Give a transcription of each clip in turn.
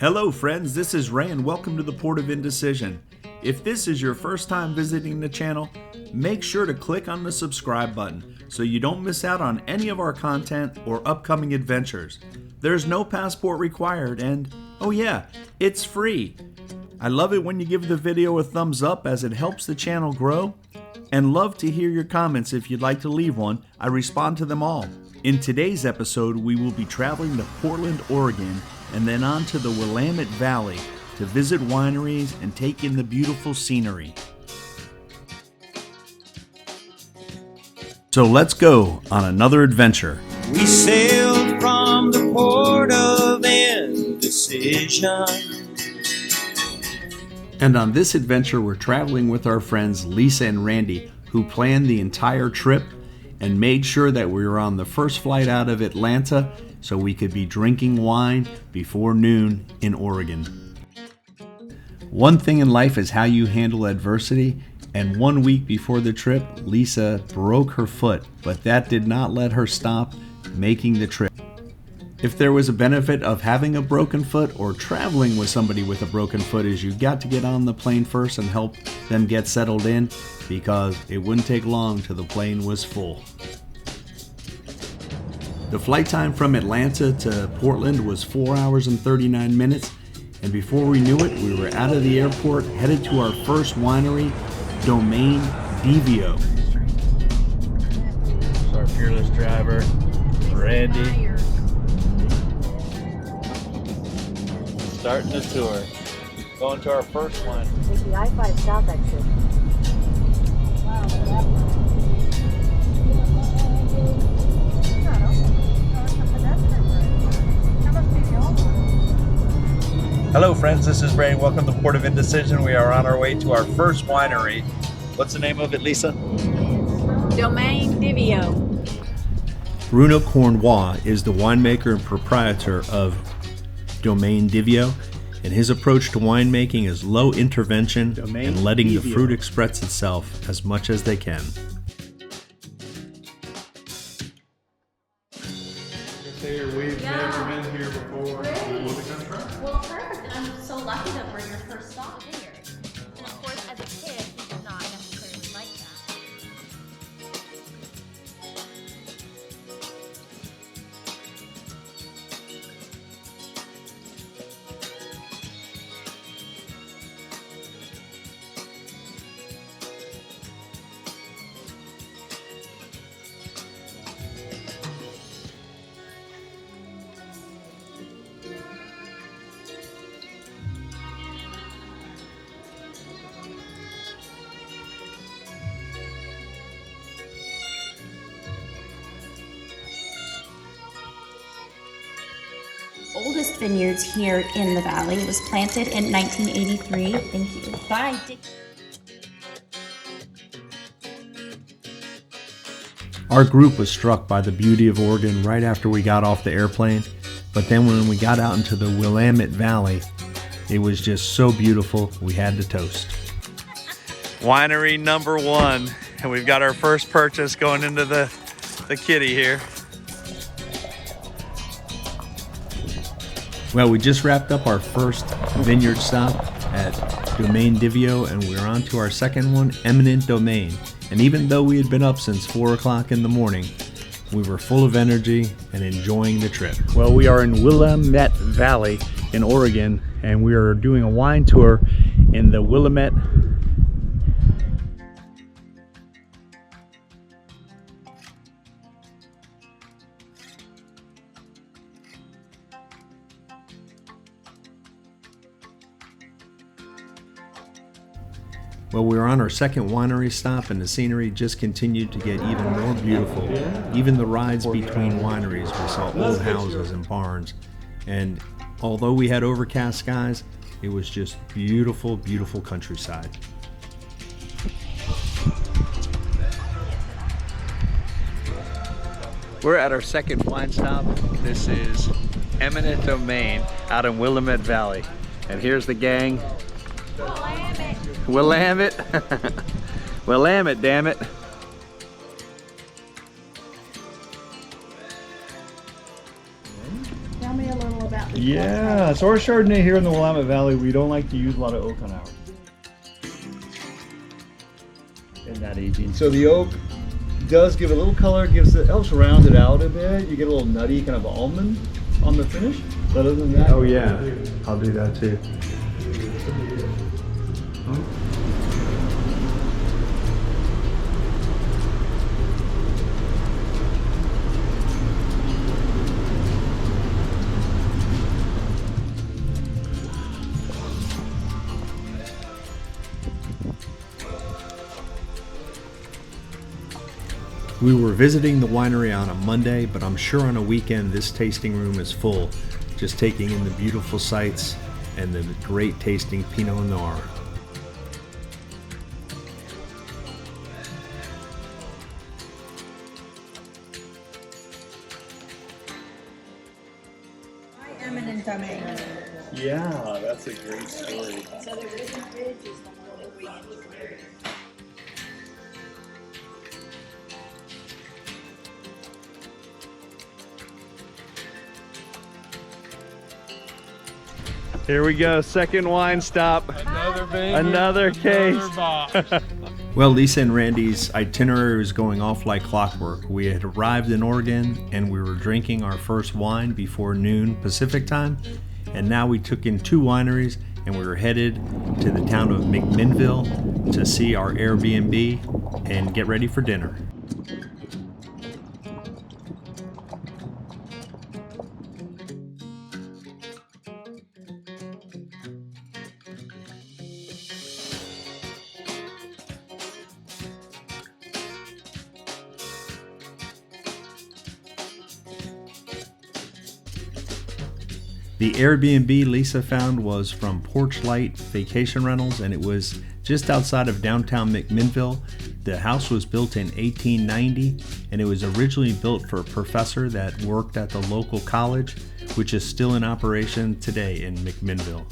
Hello friends, this is Ray and welcome to the Port of Indecision. If this is your first time visiting the channel, make sure to click on the subscribe button so you don't miss out on any of our content or upcoming adventures. There's no passport required and, oh yeah, it's free. I love it when you give the video a thumbs up as it helps the channel grow, and love to hear your comments if you'd like to leave one. I respond to them all. In today's episode, we will be traveling to Portland, Oregon, and then on to the Willamette Valley to visit wineries and take in the beautiful scenery. So let's go on another adventure. We sailed from the port of Indecision. And on this adventure, we're traveling with our friends Lisa and Randy, who planned the entire trip and made sure that we were on the first flight out of Atlanta so we could be drinking wine before noon in Oregon. One thing in life is how you handle adversity, and 1 week before the trip, Lisa broke her foot, but that did not let her stop making the trip. If there was a benefit of having a broken foot or traveling with somebody with a broken foot, is you got to get on the plane first and help them get settled in, because it wouldn't take long till the plane was full. The flight time from Atlanta to Portland was 4 hours and 39 minutes, and before we knew it, we were out of the airport, headed to our first winery, Domaine Divio. So our fearless driver, Randy, starting the tour. Going to our first one. Take the I-5 south exit. Hello friends, this is Ray and welcome to Port of Indecision. We are on our way to our first winery. What's the name of it, Lisa? Domaine Divio. Bruno Cornois is the winemaker and proprietor of Domaine Divio, and his approach to winemaking is low intervention and letting the fruit express itself as much as they can. We've never been here before. Where did it come from? Well, perfect. I'm so lucky that we're your first stop here. And of course, as a kid, he did not necessarily like that. Oldest vineyards here in the valley. It was planted in 1983. Thank you. Bye. Our group was struck by the beauty of Oregon right after we got off the airplane, but then when we got out into the Willamette Valley, it was just so beautiful we had to toast. Winery number one, and we've got our first purchase going into the kitty here. Well, we just wrapped up our first vineyard stop at Domaine Divio, and we're on to our second one, Eminent Domain. And even though we had been up since 4 o'clock in the morning, we were full of energy and enjoying the trip. Well, we are in Willamette Valley in Oregon, and we are doing a wine tour in the Willamette. Well, we were on our second winery stop, and the scenery just continued to get even more beautiful. Even the rides between wineries, we saw old houses and barns. And although we had overcast skies, it was just beautiful, beautiful countryside. We're at our second wine stop. This is Eminent Domain out in Willamette Valley. And here's the gang. Willamette. Willamette, damn it. Yeah, so our Chardonnay here in the Willamette Valley, we don't like to use a lot of oak on ours. In that aging. So the oak does give a little color, helps round it out a bit. You get a little nutty kind of almond on the finish. But other than that, Oh yeah, I'll do that too. We were visiting the winery on a Monday, but I'm sure on a weekend this tasting room is full, just taking in the beautiful sights and the great tasting Pinot Noir. Eminent domain. yeah, that's a great story. So the Risen Ridge is the one that we engineered. Here we go, second wine stop. Another baby. Another case. Another box. Well, Lisa and Randy's itinerary was going off like clockwork. We had arrived in Oregon and we were drinking our first wine before noon Pacific time. And now we took in 2 wineries and we were headed to the town of McMinnville to see our Airbnb and get ready for dinner. The Airbnb Lisa found was from Porchlight Vacation Rentals, and it was just outside of downtown McMinnville. The house was built in 1890, and it was originally built for a professor that worked at the local college, which is still in operation today in McMinnville.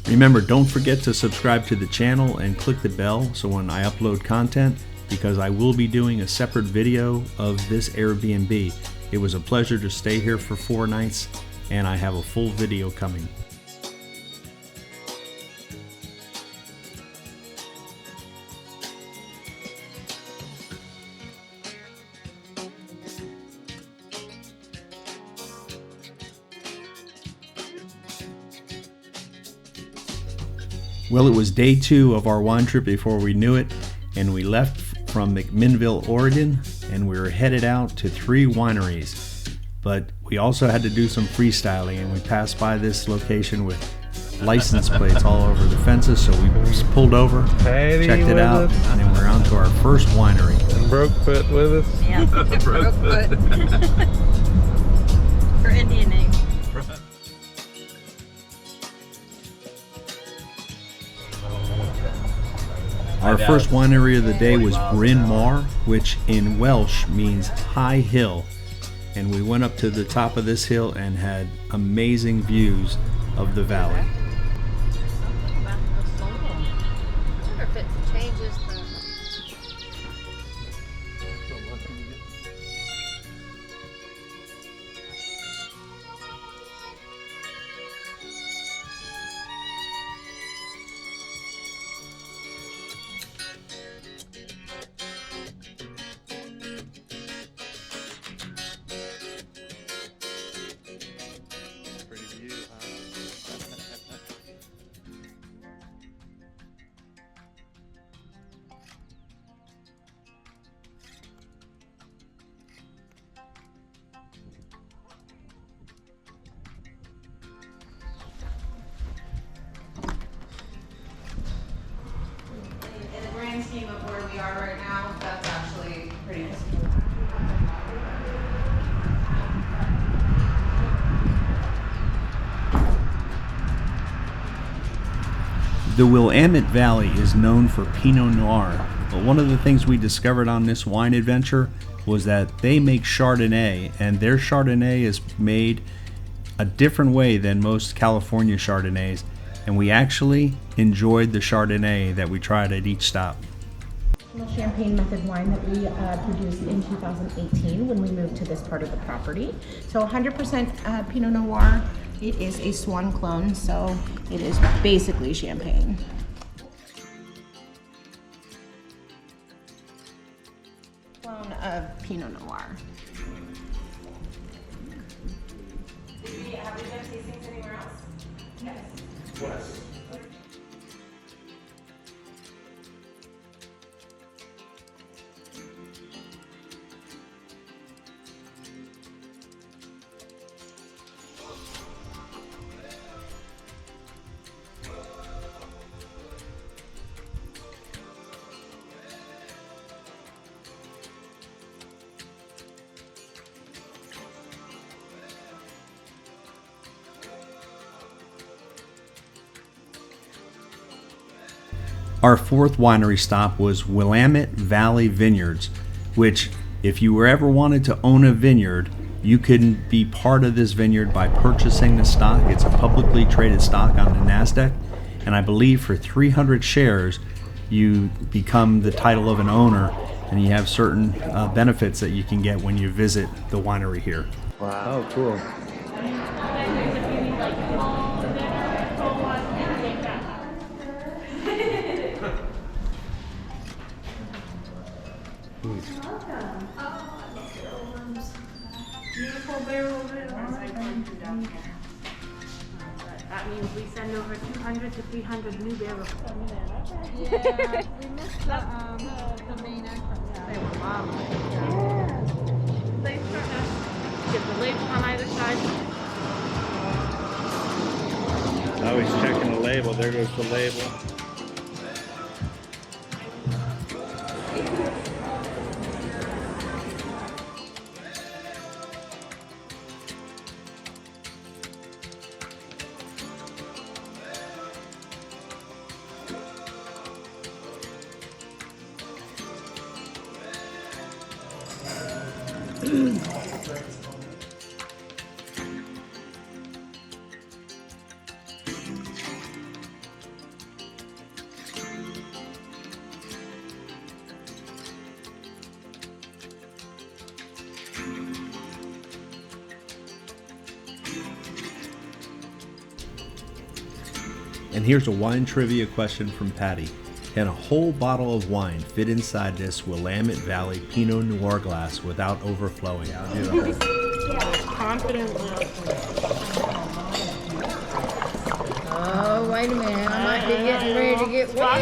Remember, don't forget to subscribe to the channel and click the bell so when I upload content, because I will be doing a separate video of this Airbnb. It was a pleasure to stay here for 4 nights, and I have a full video coming. Well, it was day 2 of our wine trip before we knew it, and we left from McMinnville, Oregon, and we were headed out to 3 wineries. But we also had to do some freestyling, and we passed by this location with license plates all over the fences, so we just pulled over, checked it out, and then we're on to our first winery. And Brokefoot with us. Yeah. Brokefoot. For Indian name. Our first winery of the day was Bryn Mawr, which in Welsh means high hill. And we went up to the top of this hill and had amazing views of the valley. Something about the soul. I wonder if it changes the. In the grand scheme of where we are right now, that's actually pretty good. The Willamette Valley is known for Pinot Noir, but one of the things we discovered on this wine adventure was that they make Chardonnay, and their Chardonnay is made a different way than most California Chardonnays, and we actually enjoyed the Chardonnay that we tried at each stop. Champagne method wine that we produced in 2018 when we moved to this part of the property. So 100% Pinot Noir. It is a Swan clone, so it is basically champagne. Clone of Pinot Noir. Have we done tastings anywhere else? Yes. West. Our fourth winery stop was Willamette Valley Vineyards, which, if you ever wanted to own a vineyard, you can be part of this vineyard by purchasing the stock. It's a publicly traded stock on the NASDAQ, and I believe for 300 shares, you become the title of an owner, and you have certain benefits that you can get when you visit the winery here. Wow. Oh, cool. That means we send over 200 to 300 new barrels. Yeah, we missed the main entrance. They were long. Get the labels on either side. Oh, he's checking the label. There goes the label. And here's a wine trivia question from Patty. Can a whole bottle of wine fit inside this Willamette Valley Pinot Noir glass without overflowing? Confidently. Oh, wait a minute. I might be getting ready to get wet.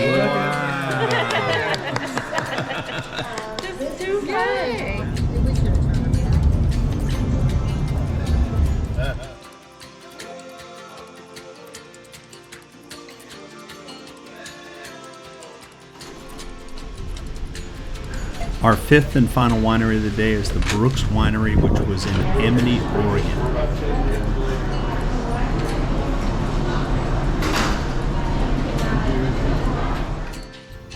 This is too funny. Our fifth and final winery of the day is the Brooks Winery, which was in Amity, Oregon.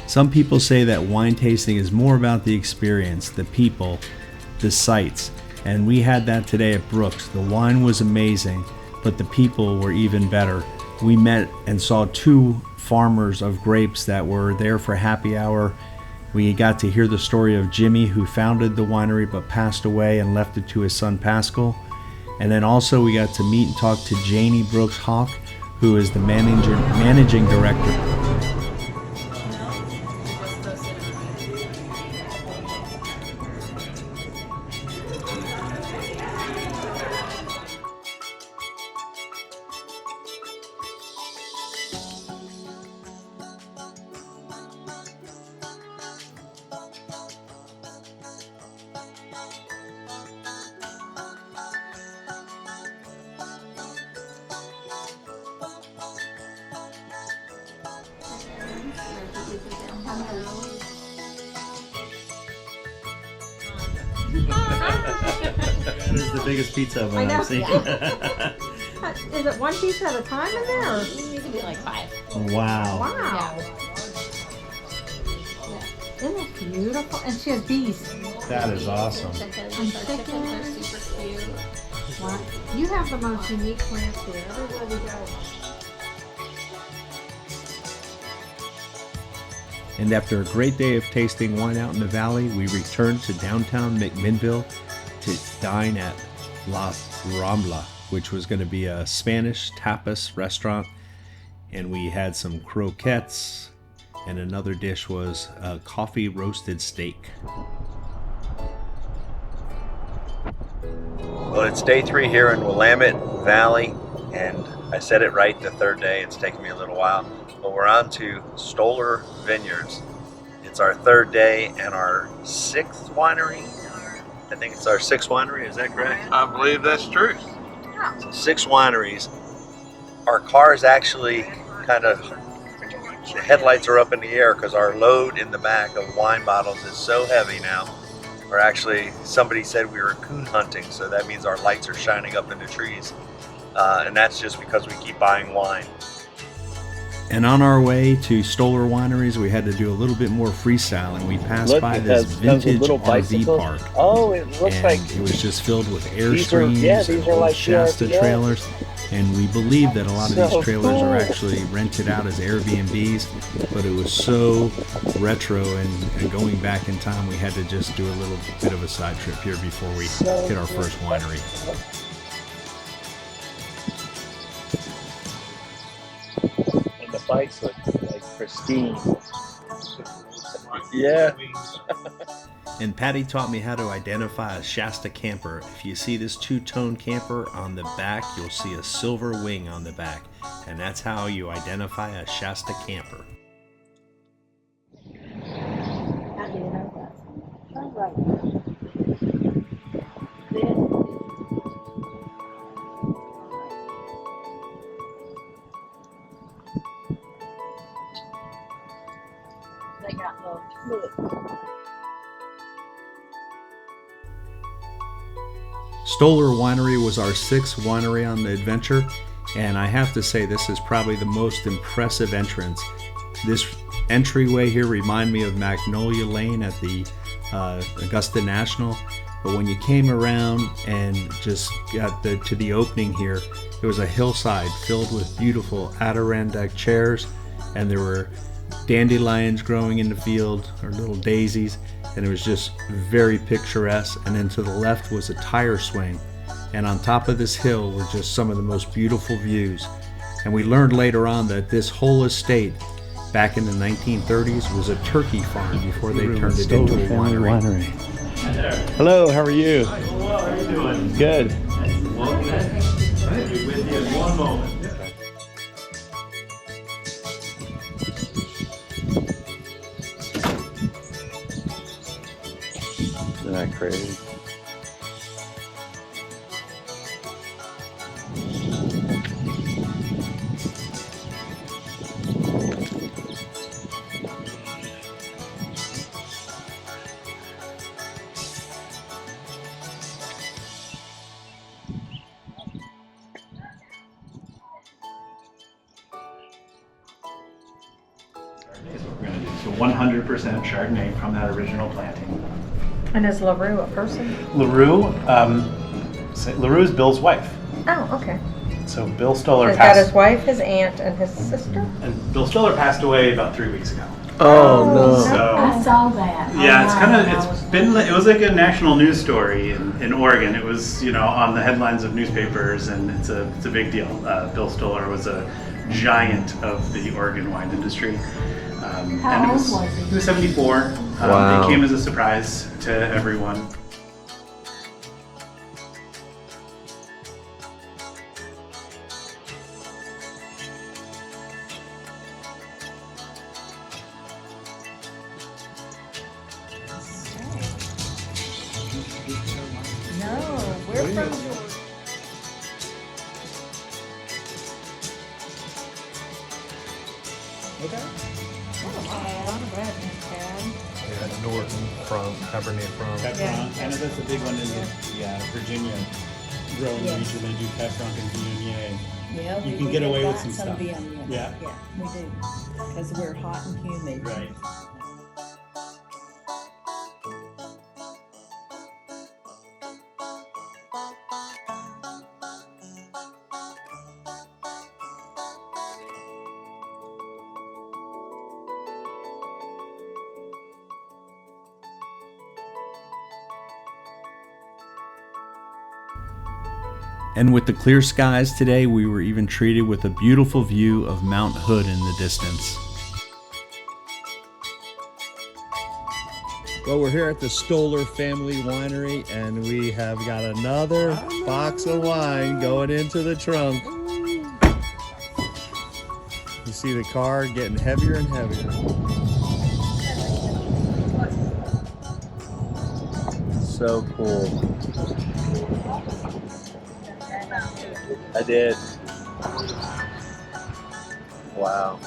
Some people say that wine tasting is more about the experience, the people, the sights, and we had that today at Brooks. The wine was amazing, but the people were even better. We met and saw two farmers of grapes that were there for happy hour. We got to hear the story of Jimmy, who founded the winery but passed away and left it to his son Pascal. And then also we got to meet and talk to Janie Brooks Hawk, who is the managing director. That is the biggest pizza oven I've seen. Is it one piece at a time in there? Or? It could be like 5. Wow. Wow. Isn't it beautiful? And she has bees. That is awesome. Chickens are super cute. Wow. You have the most unique plants here. Everywhere we go. And after a great day of tasting wine out in the valley, we returned to downtown McMinnville to dine at La Rambla, which was going to be a Spanish tapas restaurant. And we had some croquettes, and another dish was a coffee roasted steak. Well, it's day 3 here in Willamette Valley, and I said it right the third day. It's taken me a little while, but we're on to Stoller Vineyards. It's our 3rd day and our 6th winery. I think it's our 6th winery, is that correct? I believe that's true. So 6 wineries. Our car is actually kind of, the headlights are up in the air because our load in the back of wine bottles is so heavy now. Or actually, somebody said we were coon hunting, so that means our lights are shining up in the trees. And that's just because we keep buying wine. And on our way to Stoller Wineries, we had to do a little bit more freestyling. We passed by this vintage RV park. Oh, it looks and like it was just filled with Airstreams and old like Shasta VRBOs. trailers. And we believe that a lot of So these trailers are cool. actually rented out as Airbnbs, but it was so retro and going back in time, we had to just do a little bit of a side trip here before we hit our first winery. And the bikes look like pristine. Yeah. And Patty taught me how to identify a Shasta camper. If you see this 2-tone camper on the back, you'll see a silver wing on the back. And that's how you identify a Shasta camper. How do you know that? All right. They got the fluid. Stoller Winery was our 6th winery on the adventure, and I have to say this is probably the most impressive entrance. This entryway here reminded me of Magnolia Lane at the Augusta National, but when you came around and just got to the opening here, it was a hillside filled with beautiful Adirondack chairs, and there were dandelions growing in the field, or little daisies, and it was just very picturesque. And then to the left was a tire swing, and on top of this hill were just some of the most beautiful views. And we learned later on that this whole estate back in the 1930s was a turkey farm before they turned it into a winery. Hello, how are you? Well, how are you doing? Good. Welcome. I'll be with you in one moment. Isn't that crazy? Is what we're going to do. So 100% Chardonnay from that original planting. And is LaRue a person? LaRue, LaRue is Bill's wife. Oh, okay. So Bill Stoller He's got his passed, wife, his aunt, and his sister. and Bill Stoller passed away about 3 weeks ago. Oh, So I saw that. yeah, it was like a national news story in Oregon. It was, on the headlines of newspapers, and it's a big deal. Bill Stoller was a giant of the Oregon wine industry. How old was he? He was 74. Wow. It came as a surprise to everyone. No, we're from Georgia. Yeah, Norton from Cabernet from. Pepperon, I know that's a big one in the Virginia growing Yes. region. They do Pepperon and Viognier. Yeah, You can get away with got some stuff. Viognier. Yeah. Yeah, we do. Because we're hot and humid. Right. And with the clear skies today, we were even treated with a beautiful view of Mount Hood in the distance. Well, we're here at the Stoller Family Winery, and we have got another box of wine going into the trunk. You see the car getting heavier and heavier. So cool. I did. Wow.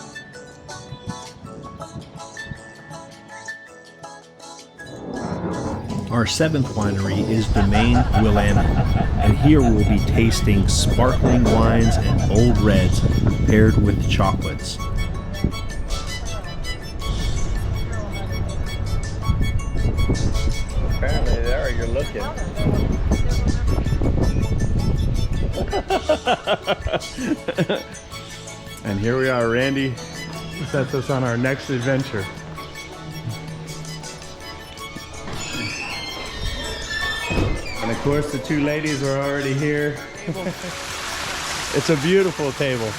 Our seventh winery is Domaine Willamette, and here we'll be tasting sparkling wines and old reds paired with chocolates. Apparently there you're looking. And here we are, Randy sets us on our next adventure. And of course the two ladies are already here. It's a beautiful table.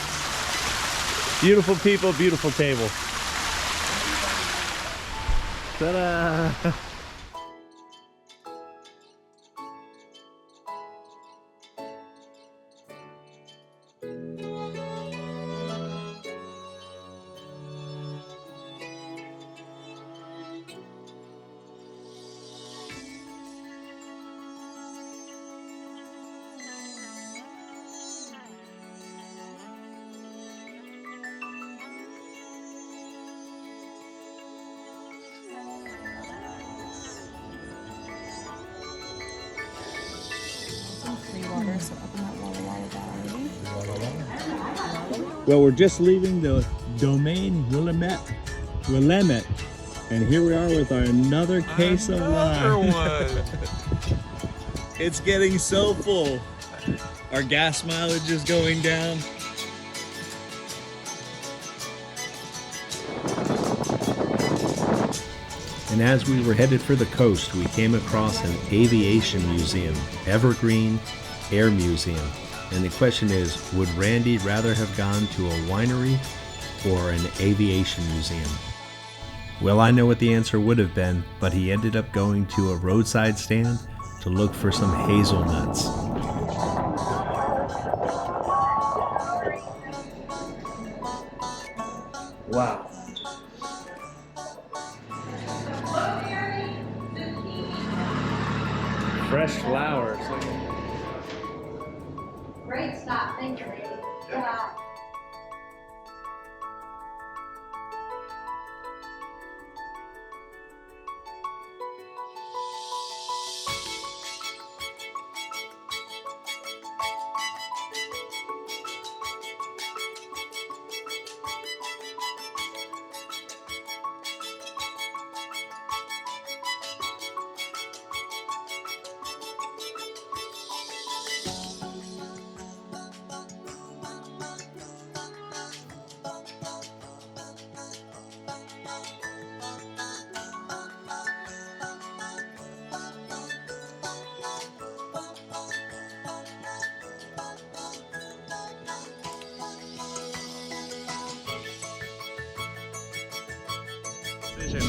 Beautiful people, beautiful table. Ta-da! Well, we're just leaving the Domaine Willamette, and here we are with our another case of wine. It's getting so full. Our gas mileage is going down. And as we were headed for the coast, we came across an aviation museum, Evergreen Air Museum. And the question is, would Randy rather have gone to a winery or an aviation museum? Well, I know what the answer would have been, but he ended up going to a roadside stand to look for some hazelnuts. Wow. Fresh flowers. Great stop, thank you, lady. Yeah.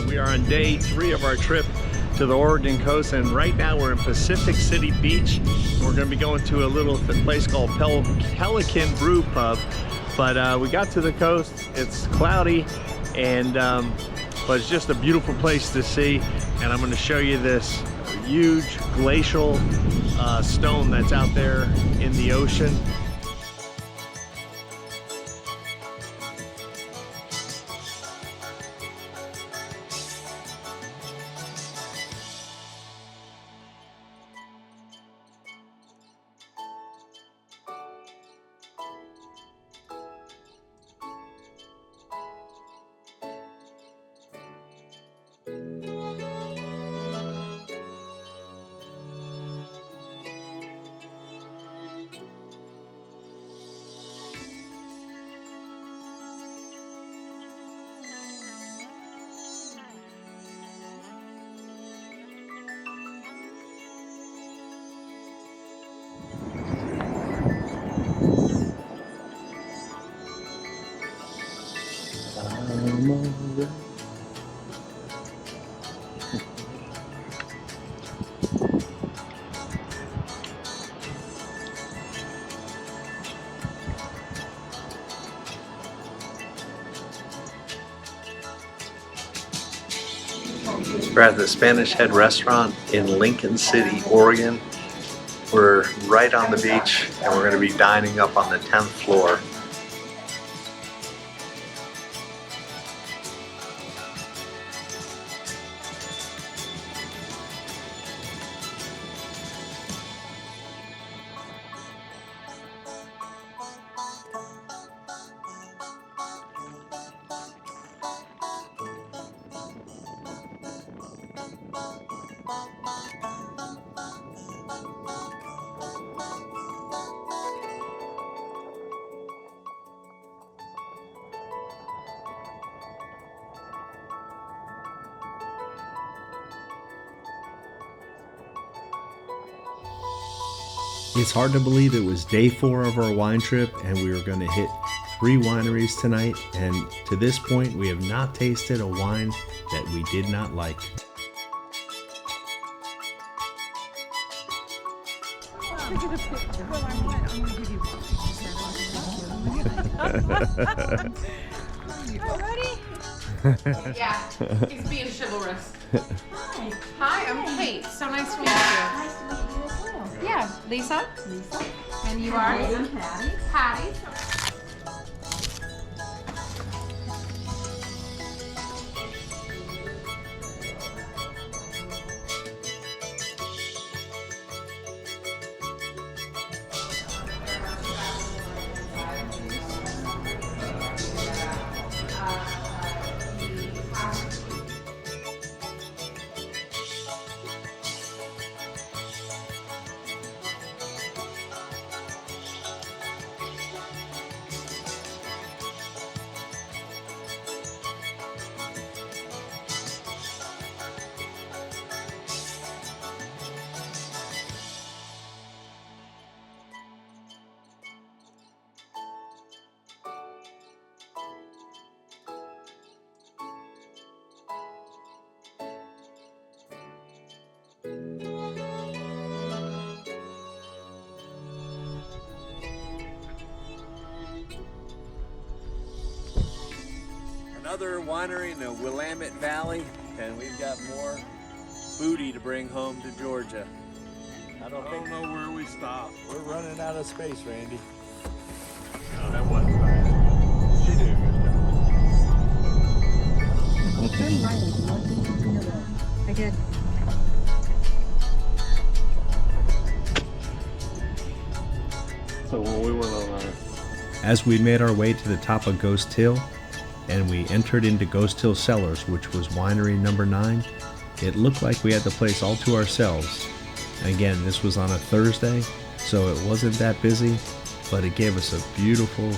We are on day 3 of our trip to the Oregon coast, and right now we're in Pacific City Beach. We're going to be going to a little place called Pelican Brew Pub, but we got to the coast. It's cloudy, and but it's just a beautiful place to see. And I'm going to show you this huge glacial stone that's out there in the ocean. Come on, girl. We're at the Spanish Head Restaurant in Lincoln City, Oregon. We're right on the beach and we're going to be dining up on the 10th floor. It's hard to believe it was day 4 of our wine trip and we were going to hit 3 wineries tonight, and to this point we have not tasted a wine that we did not like. Yeah, he's being chivalrous. Hi. Hi, I'm Kate. So nice to meet you. Nice to meet you as well. Yeah, Lisa. Lisa. And you are? I'm Patty. Patty. Another winery in the Willamette Valley, and we've got more booty to bring home to Georgia. I don't know where we stop. We're running out of space, Randy. No, that wasn't bad. She did a good job. I did. So when we went on our... As we made our way to the top of Ghost Hill and we entered into Ghost Hill Cellars, which was winery number 9, it looked like we had the place all to ourselves. Again, this was on a Thursday, so it wasn't that busy, but it gave us a beautiful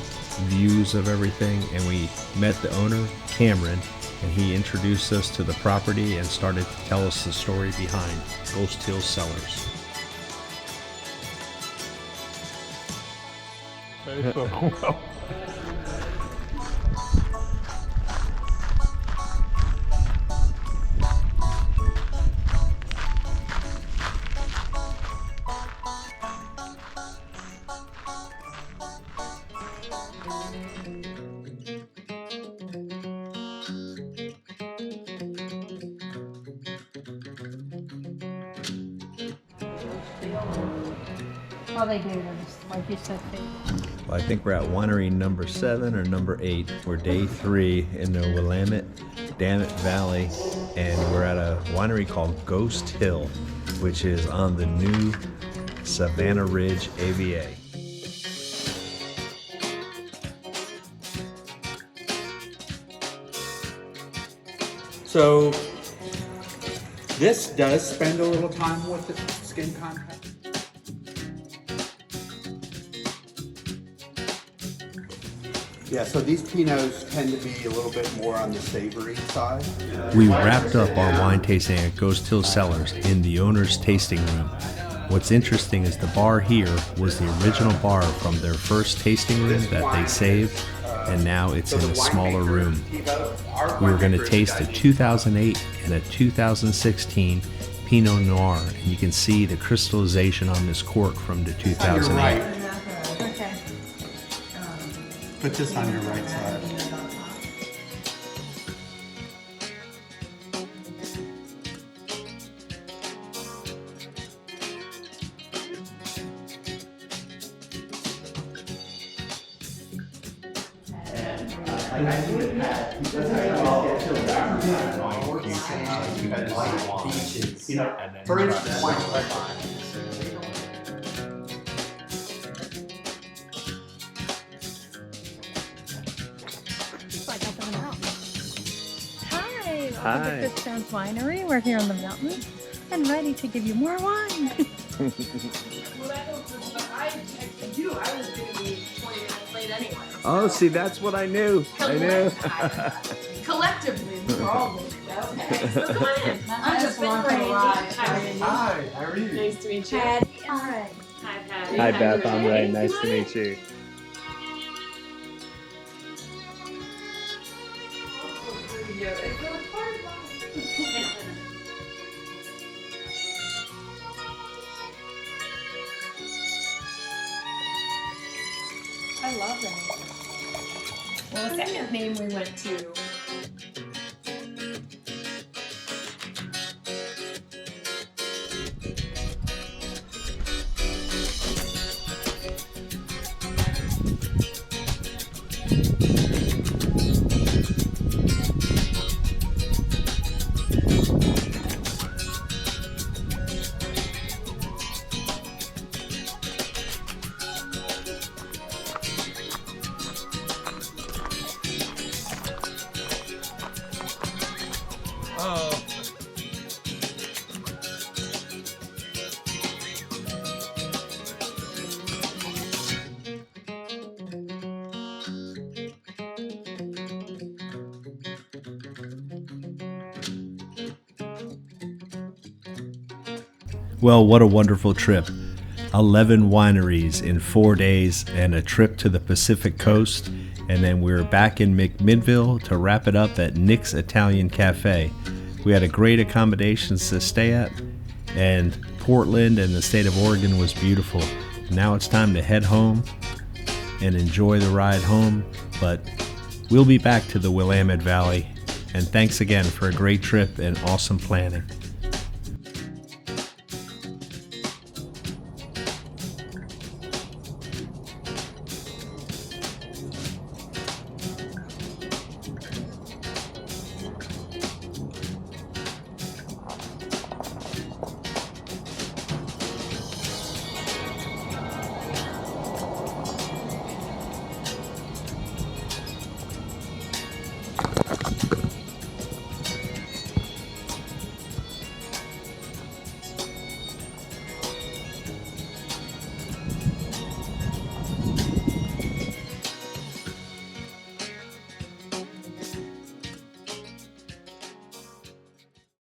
views of everything, and we met the owner, Cameron, and he introduced us to the property and started to tell us the story behind Ghost Hill Cellars. Well, they do, like you said, Well, I think we're at winery number 7 or number 8. We're day 3 in the Willamette Valley, and we're at a winery called Ghost Hill, which is on the new Savannah Ridge AVA. So this does spend a little time with the skin contact. Yeah, so these Pinots tend to be a little bit more on the savory side. We wrapped up our wine tasting at Ghost Hill Cellars in the owner's tasting room. What's interesting is the bar here was the original bar from their first tasting room that they saved, and now it's in a smaller room. We were going to taste a 2008 and a 2016 Pinot Noir, and you can see the crystallization on this cork from the 2008. Okay. Put this on your right side. For instance, Hi, welcome Hi. to Picturesque Winery. We're here on the mountains and ready to give you more wine. Oh, see, that's what I knew. I knew. Collectively, we're all late. Okay. So come on in. I'm just along for the ride. hi, how are you? Nice to meet you. Patty. Hi, Patty. Hi, Beth. I'm Ray. Nice to meet you. I love that. Well, the second name we went to. Well, what a wonderful trip. 11 wineries in 4 days and a trip to the Pacific Coast. And then we were back in McMinnville to wrap it up at Nick's Italian Cafe. We had a great accommodations to stay at, and Portland and the state of Oregon was beautiful. Now it's time to head home and enjoy the ride home, but we'll be back to the Willamette Valley. And thanks again for a great trip and awesome planning.